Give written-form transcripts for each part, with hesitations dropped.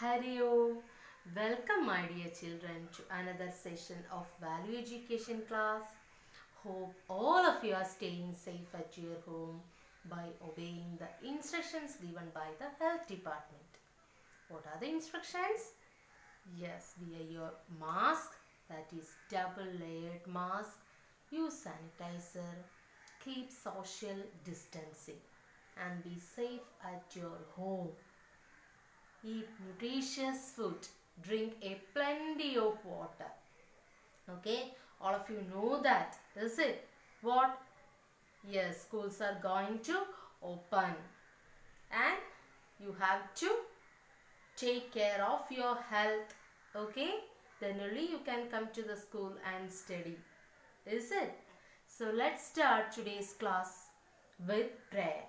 Hari Om. Welcome, my dear children, to another session of Value Education class. Hope all of you are staying safe at your home by obeying the instructions given by the health department. What are the instructions? Yes, wear your mask, that is double layered mask. Use sanitizer. Keep social distancing and be safe at your home. Eat nutritious food. Drink a plenty of water. Okay, all of you know that, is it? What? Yes, schools are going to open and you have to take care of your health. Okay, then only you can come to the school and study. Is it? So let's start today's class with prayer.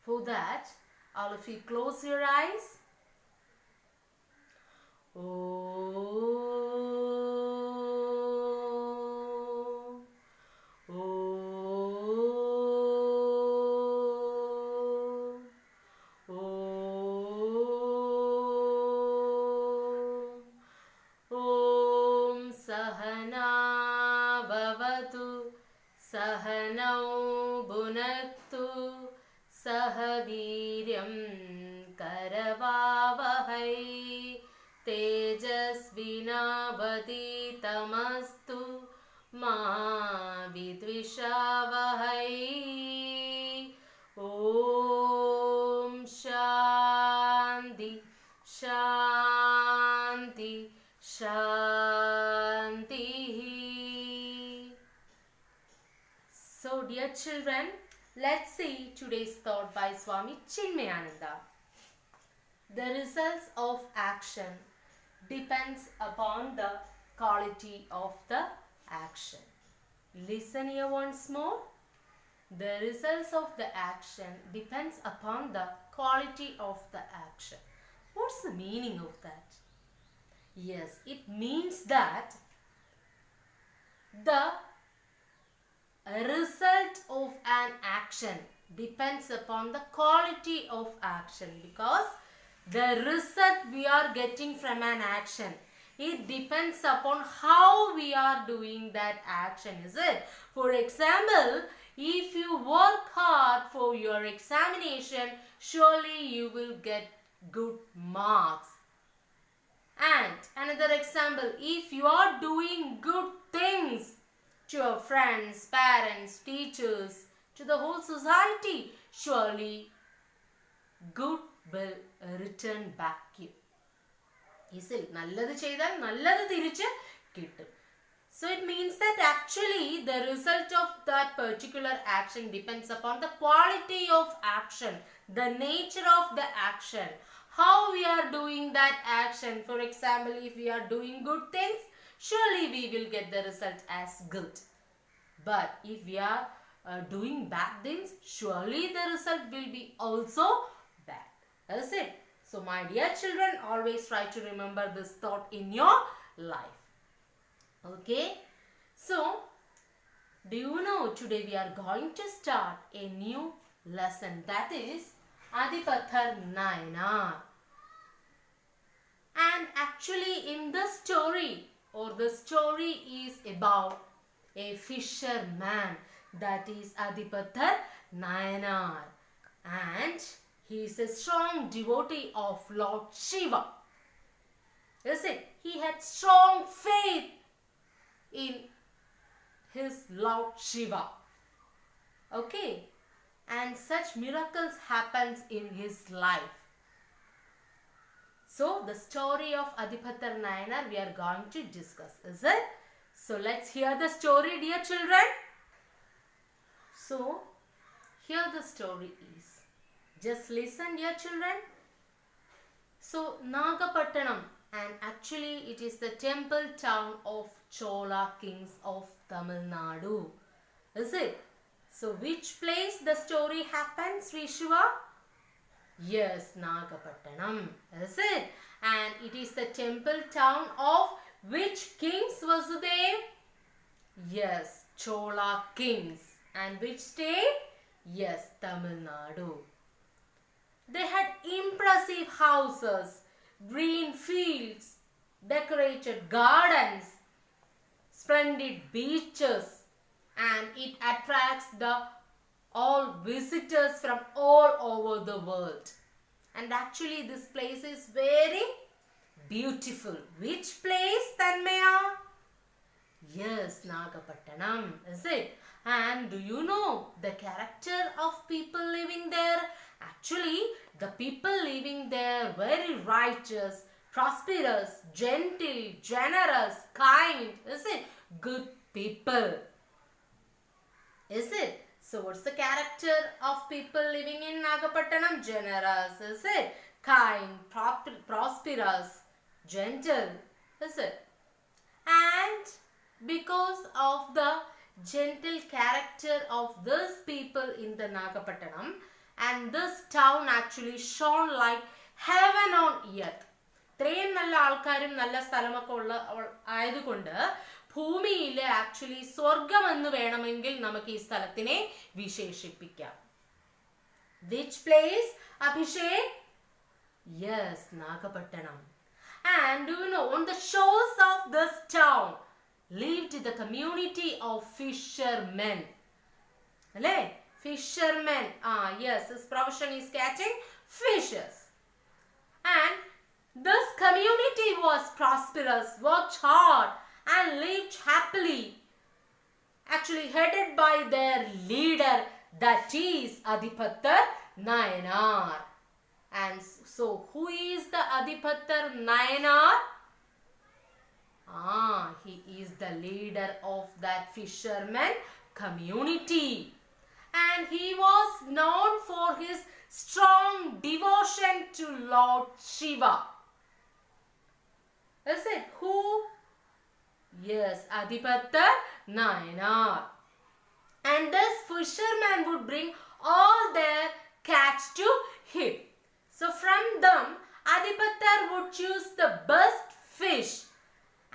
For that, all of you close your eyes. Om. Om. Om. Om Sahana Bhavatu Sahanau Bhunaktu Sahaviryam Karavavahai Tejasvinavaditamastu Ma Vidvishavahai. Om Shanti Shanti Shanti. So dear children, let's see today's thought by Swami Chinmayananda. The results of action depends upon the quality of the action. Listen here once more. The results of the action depends upon the quality of the action. What's the meaning of that? Yes, it means that the result of an action depends upon the quality of action, because the result we are getting from an action, it depends upon how we are doing that action, is it? For example, if you work hard for your examination, surely you will get good marks. And another example, if you are doing good things to your friends, parents, teachers, to the whole society, surely good will return back you. Is it? നല്ലത് ചെയ്താൽ നല്ലത് തിരിച്ച് കിട്ടും. So it means that actually the result of that particular action depends upon the quality of action, the nature of the action, how we are doing that action. For example, if we are doing good things, surely we will get the result as good. But if we are doing bad things, surely the result will be also bad. Is it? So my dear children, always try to remember this thought in your life. Okay? So, do you know today we are going to start a new lesson, that is Adipathar Nayanar. And actually in the story is about a fisherman, that is Adipathar Nayanar, and he is a strong devotee of Lord Shiva. Is it? He had strong faith in his Lord Shiva. Okay? And such miracles happens in his life. So the story of Adipathar Nayanar we are going to discuss, is it? So let's hear the story, dear children. So here the story is. Just listen, dear children. So Nagapattanam, and actually it is the temple town of Chola kings of Tamil Nadu. Is it? So which place the story happens, Vishwa? Yes, Nagapattanam. Is it? And it is the temple town of which kings was there? Yes, Chola kings. And which state? Yes, Tamil Nadu. They had impressive houses green fields, decorated gardens, splendid beaches, and it attracts the all visitors from all over the world. And actually this place is very beautiful. Which place, Tanmaya? Yes, Nagapattinam, is it? And do you know the character of people living there? Actually, the people living there very righteous, prosperous, gentle, generous, kind, is it? Good people. Is it? So what's the character of people living in Nagapattinam? Generous, is it? Kind, prosperous, gentle, is it? And because of the gentle character of these people in the Nagapattinam, and this town actually shone like heaven on earth. ഇത്രയും നല്ല ആൾക്കാരും നല്ല സ്ഥലമൊക്കെ ഉള്ള ആയതുകൊണ്ട് ഭൂമിയിൽ actually സ്വർഗം എന്ന് വേണമെങ്കിൽ നമുക്ക് ഈ സ്ഥലത്തിനെ വിശേഷിപ്പിക്കാം. Which place, Abhishek? Yes, Nagapattinam. And do you know, on the shores of this town lived the community of fishermen. Alle? Fishermen. Yes, his profession is catching fishes. And this community was prosperous, worked hard, and lived happily. Actually headed by their leader, that is Adipattar Nayanar. And so who is the Adipattar Nayanar? He is the leader of that fisherman community. And he was known for his strong devotion to Lord Shiva. Is it? Who? Yes, Adipattar Nayanar. And this fisherman would bring all their catch to him. So from them, Adipattar would choose the best fish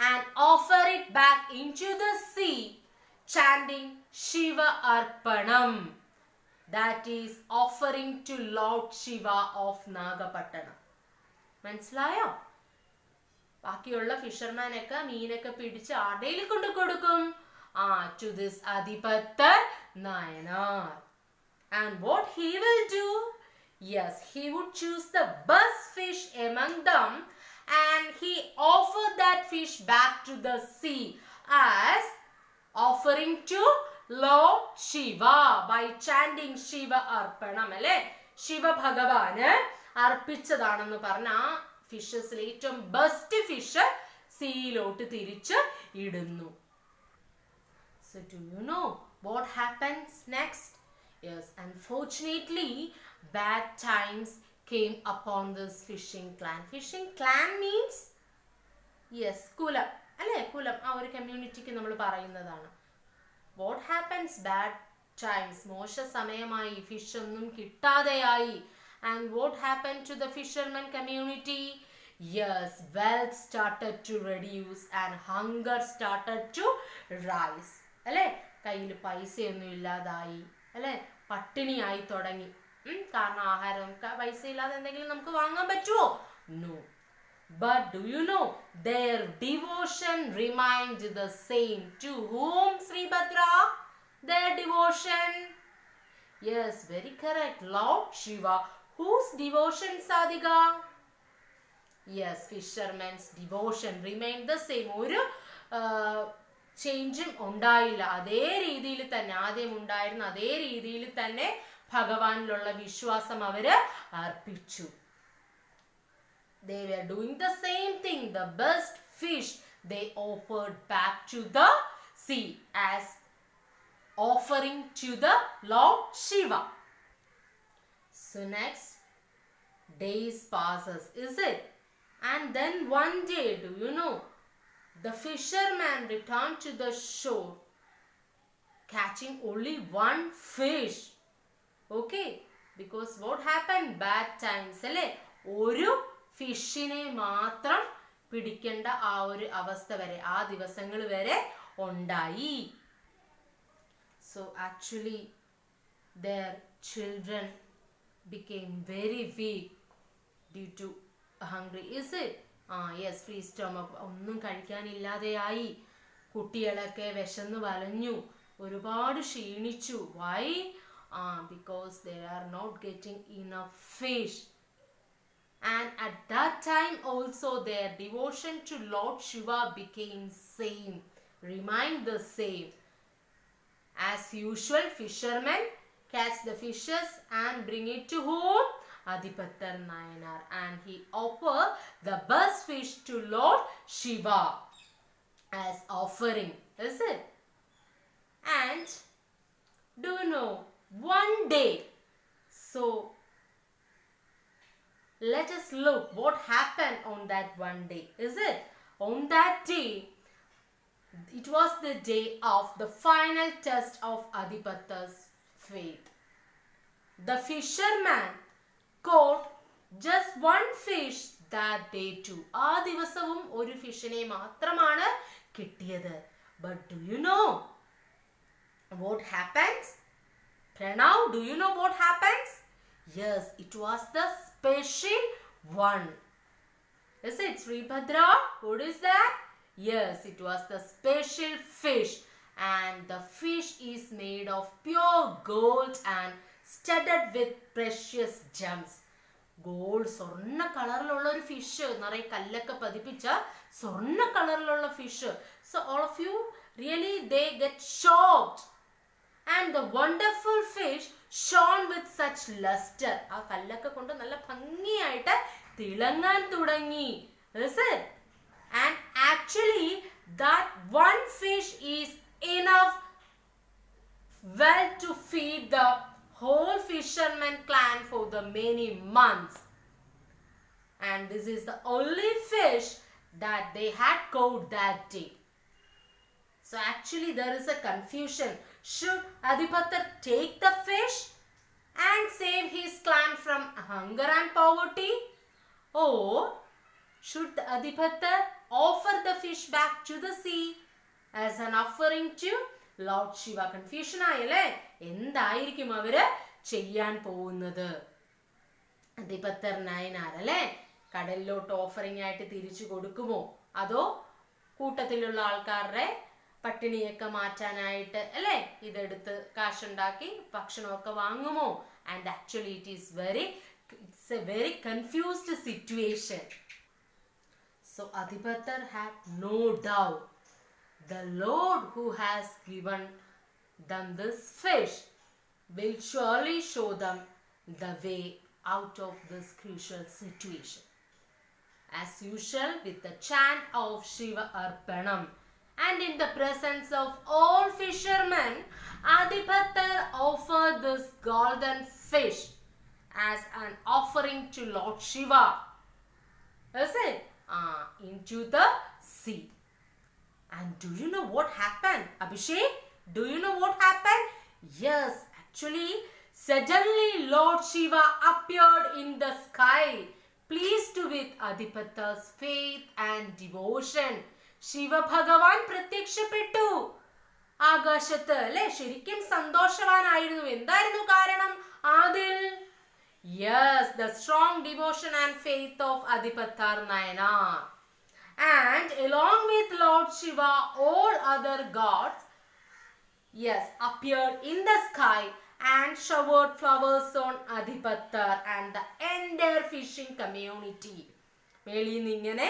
and offer it back into the sea, chanting Shiva Arpanam. That is offering to Lord Shiva of Nagapattinam. മനസ്സിലായോ? ബാക്കിയുള്ള ഫിഷർമാനൊക്കെ മീനൊക്കെ പിടിച്ച് ആടയിൽ കൊണ്ട് കൊടുക്കും. To this Adipattar Nayanar. And what he will do? Yes, he would choose the best fish among them, and he offered that fish back to the sea as offering to Lord Shiva by chanting Shiva Arpanam. അല്ലെ, ശിവ ഭഗവാന് അർപ്പിച്ചതാണെന്ന് പറഞ്ഞ ആ ഫിഷസിൽ ഏറ്റവും best fish സീയിലോട്ട് തിരിച്ച് ഇടുന്നു. So do you know what happens next? Yes, unfortunately, bad times came upon this fishing clan. Fishing clan means, yes, kulam. അല്ലേ, കുലം ആ ഒരു കമ്മ്യൂണിറ്റിക്ക് നമ്മൾ പറയുന്നതാണ്. What happens? Bad times. മോശ സമയമായി, ഫിഷ് ഒന്നും കിട്ടാതെയായി. And what happened to the fisherman community? Yes, wealth started to reduce and hunger started to rise. അല്ലേ, കയ്യിൽ പൈസയൊന്നും ഇല്ലാതായി, അല്ലേ, പട്ടിണിയായി തുടങ്ങി. കാരണം ആഹാരം പൈസ ഇല്ലാതെ എന്തെങ്കിലും നമുക്ക് വാങ്ങാൻ പറ്റുമോ? No. But do you know their devotion remained the same. To whom, Sribhadra? Their devotion? Yes, very correct. Lord Shiva. Whose devotion, Sadhika? Yes, fishermen's devotion remained the same. ഒരു ചേഞ്ചും ഉണ്ടായില്ല. അതേ രീതിയിൽ തന്നെ, ആദ്യം ഉണ്ടായിരുന്ന അതേ രീതിയിൽ തന്നെ ഭഗവാനിലുള്ള വിശ്വാസം അവര് അർപ്പിച്ചു. They were doing the same thing. The best fish they offered back to the sea as offering to the Lord Shiva. So next, days passes, is it? And then one day, do you know, the fisherman returned to the shore catching only one fish. Okay, because what happened? Bad times, അല്ലേ, ഒരു ഫിഷിനെ മാത്രം പിടിക്കേണ്ട ആ ഒരു അവസ്ഥ വരെ, ആ ദിവസങ്ങൾ വരെ ഉണ്ടായി. So actually their children became very weak due to hungry, is it? Yes, free stomach. ഒന്നും കഴിക്കാനില്ലാതെയായി. കുട്ടികളൊക്കെ വിശന്ന് വലഞ്ഞു, ഒരുപാട് ക്ഷീണിച്ചു. Why? Because they are not getting enough fish. And at that time also their devotion to Lord Shiva became same, remained the same. As usual, fishermen catch the fishes and bring it to whom? Adipattar Nayanar, and he offered the best fish to Lord Shiva as offering, is it? And do you know, one day, so let us look what happened on that one day, is it? On that day, it was the day of the final test of Adipattar's faith. The fisherman caught just one fish that day too. ആ ദിവസവും ഒരു ഫിഷിനെ മാത്രമാണ് കിട്ടിയത്. But do you know what happens? Pranav, do you know what happens? Yes, it was the special one. Is it Sribhadra? What is that? Yes, it was the special fish, and the fish is made of pure gold and studded with precious gems. Gold, സ്വർണ്ണ കളറിലുള്ള ഒരു fish, നിറയെ കല്ലൊക്കെ പതിപ്പിച്ച സ്വർണ്ണ കളറിലുള്ള fish. So all of you really they get shocked. And the wonderful fish shone with such luster. ആ കല്ലൊക്കെ കൊണ്ട് നല്ല ഭംഗിയായിട്ട് തിളങ്ങാൻ തുടങ്ങി. Is it? And actually that one fish is enough well to feed the whole fisherman clan for the many months. And this is the only fish that they had caught that day. So actually there is a confusion. Should Adipattar take the fish and save his clan from hunger and poverty? Or should Adipattar offer the fish back to the sea as an offering to Lord Shiva? Confusion ആയല്ലേ? എന്തായിരിക്കും അവര് ചെയ്യാൻ പോകുന്നത്? Adipattar Nayanar അല്ലേ, കടലിലോട്ട് offering ആയിട്ട് തിരിച്ചു കൊടുക്കുമോ, അതോ കൂട്ടത്തിലുള്ള ആൾക്കാരുടെ പട്ടിണിയൊക്കെ മാറ്റാനായിട്ട് അല്ലേ ഇതെടുത്ത് കാശുണ്ടാക്കി ഭക്ഷണമൊക്കെ വാങ്ങുമോ? And actually it's a very confused situation. So Adipattar had no doubt the Lord who has given them this fish will surely show them the way out of this crucial situation. As usual, with the chant of Shiva Arpanam and in the presence of all fishermen, Adipattar offered this golden fish as an offering to Lord Shiva. Is it? Into the sea. And do you know what happened, Abhishek? Do you know what happened? Yes, actually, suddenly Lord Shiva appeared in the sky, pleased with Adipattar's faith and devotion. Shiva ഭഗവാൻ പ്രത്യക്ഷപ്പെട്ടു ആകാശത്ത് അല്ലെ. ശരിക്കും സന്തോഷവാനായിരുന്നു. എന്തായിരുന്നു കാരണം അതിൽ? Yes, the strong devotion and faith of Adipattar Nayanar. And along with Lord Shiva, all other gods, yes, appeared in the sky and showered flowers on Adipattar and the entire fishing community. മേളിൽ നിന്ന് ഇങ്ങനെ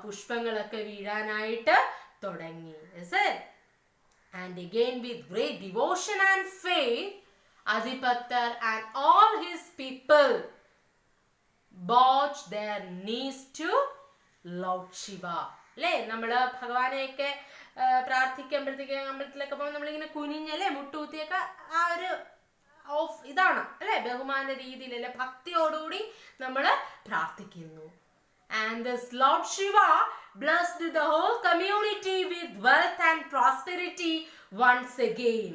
പുഷ്പങ്ങളൊക്കെ വീഴാനായിട്ട് തുടങ്ങി. Is it? And again with great devotion and faith, Adipattar and all his people bowed their knees to Lord Shiva. അല്ലേ, നമ്മള് ഭഗവാനെയൊക്കെ പ്രാർത്ഥിക്കുമ്പോഴത്തേക്ക് അമ്പലത്തിലൊക്കെ പോകുമ്പോൾ നമ്മളിങ്ങനെ കുനിഞ്ഞല്ലേ മുട്ടൂത്തിയൊക്കെ ആ ഒരു ഇതാണ് അല്ലെ, ബഹുമാന രീതിയിൽ അല്ലെ ഭക്തിയോടുകൂടി നമ്മൾ പ്രാർത്ഥിക്കുന്നു. And this Lord Shiva blessed the whole community with wealth and prosperity once again.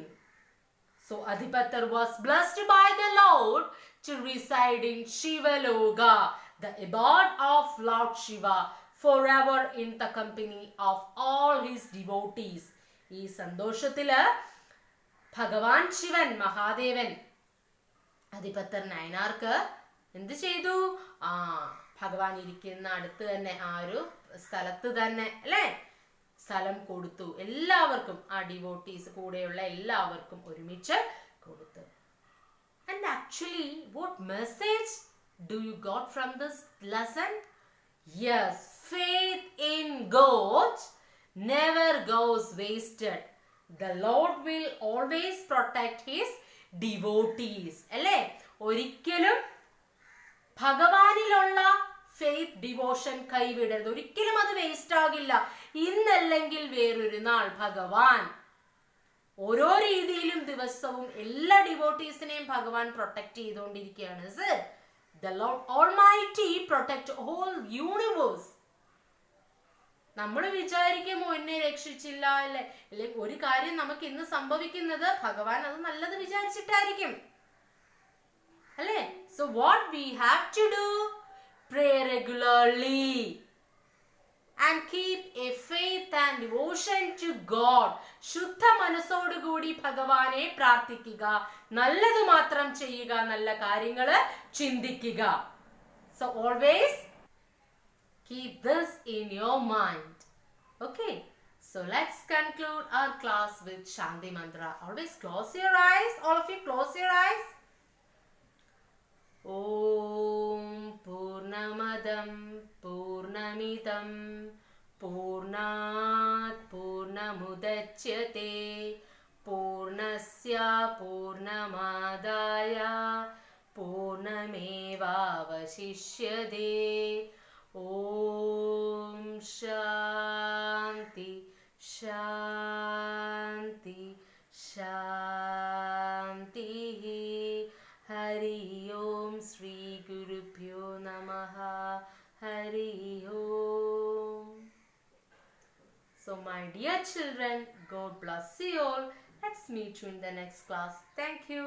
So Adipattar was blessed by the Lord to reside in Shivaloka, the abode of Lord Shiva, forever in the company of all his devotees. ഈ സന്തോഷത്തില് ഭഗവാൻ ശിവൻ മഹാദേവൻ അദിപത്തർ നയനാർക്ക് എന്ത് ചെയ്തു? ഭഗവാൻ ഇരിക്കുന്ന അടുത്ത് തന്നെ ആ ഒരു സ്ഥലത്ത് തന്നെ അല്ലേ സ്ഥലം കൊടുത്തു എല്ലാവർക്കും, ആ ഡിവോട്ടീസ് കൂടെയുള്ള എല്ലാവർക്കും ഒരുമിച്ച് കൊടുത്തു. And actually, what message do you got from this lesson? Yes, faith in God never goes wasted. The Lord will always protect his devotees. അല്ലേ? ഒരിക്കലും ഭഗവാനിലുള്ള ഫെയ്ത്ത് ഡിവോഷൻ കൈവിടരുത്. ഒരിക്കലും അത് വേസ്റ്റ് ആകില്ല. ഇന്നല്ലെങ്കിൽ വേറൊരു നാൾ ഭഗവാൻ ഓരോ രീതിയിലും ദിവസവും എല്ലാ ഡിവോട്ടീസിനെയും ഭഗവാൻ പ്രൊട്ടക്ട് ചെയ്തുകൊണ്ടിരിക്കുകയാണ്. The Lord Almighty protect whole universe. നമ്മൾ വിചാരിക്കുമോ എന്നെ രക്ഷിച്ചില്ല അല്ലെ, അല്ലെങ്കിൽ ഒരു കാര്യം നമുക്ക് ഇന്ന് സംഭവിക്കുന്നത് ഭഗവാൻ അത് നല്ലത് വിചാരിച്ചിട്ടായിരിക്കും അല്ലേ. So what we have to do? Pray regularly and keep a faith and devotion to God. ശുദ്ധ മനസ്സോടുകൂടി ഭഗവാനെ പ്രാർത്ഥിക്കുക, നല്ലത് മാത്രം ചെയ്യുക, നല്ല കാര്യങ്ങൾ ചിന്തിക്കുക. So always keep this in your mind. Okay, so let's conclude our class with Shanti Mantra. Always close your eyes. All of you close your eyes. Om Purnamadam Purnamidam Purnat Purnamudachyate Purnasya Purnamadaya Purnamevavashishyate. Om Shanti Shanti Shanti. Hari Om Sri Gurubhyo Namaha. Hari Om. So my dear children, God bless you all. Let's meet you in the next class. Thank you.